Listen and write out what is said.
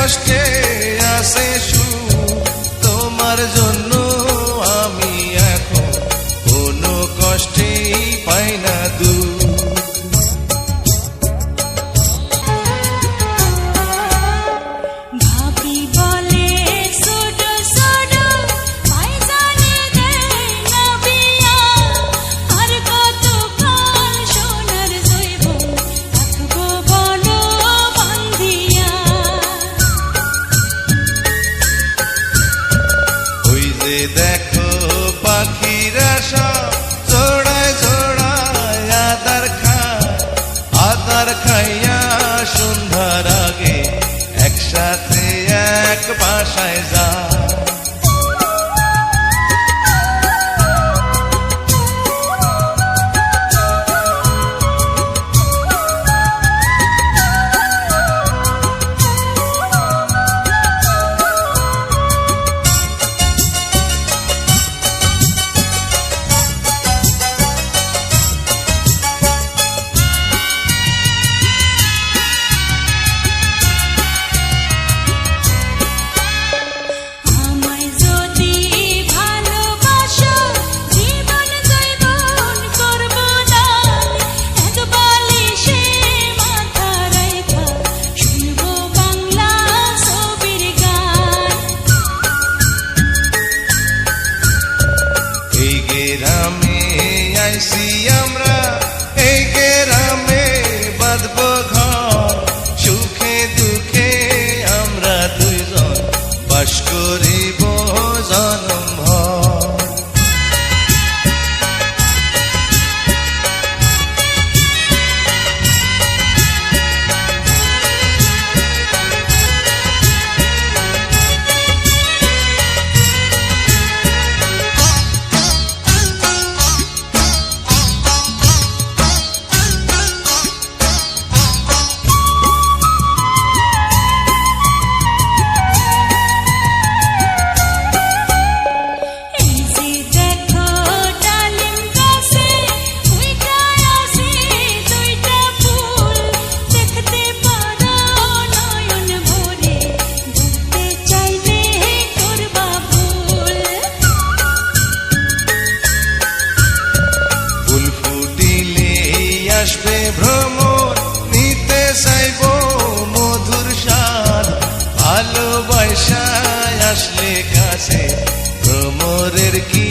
কষ্টে আসে সুখ, তোমার জন্য আমি এখন কোনো কষ্টেই পাই না দুঃখ। দেখো পাখিরা সব জোড়ায় জোড়ায় আদার খাইয়া সন্ধ্যার আগে একসাথে এক বাসায় যায়। গ্রামে আইসি আমরা, এই গ্রামে বাঁধব ঘর, সুখে দুঃখে আমরা দুইজন বাস করিব জনমভর। আসবে ভ্রমর, নিতে চাইব মধুর স্বাদ, ভালোবাসায় আসলে কাছে ভ্রমরের কি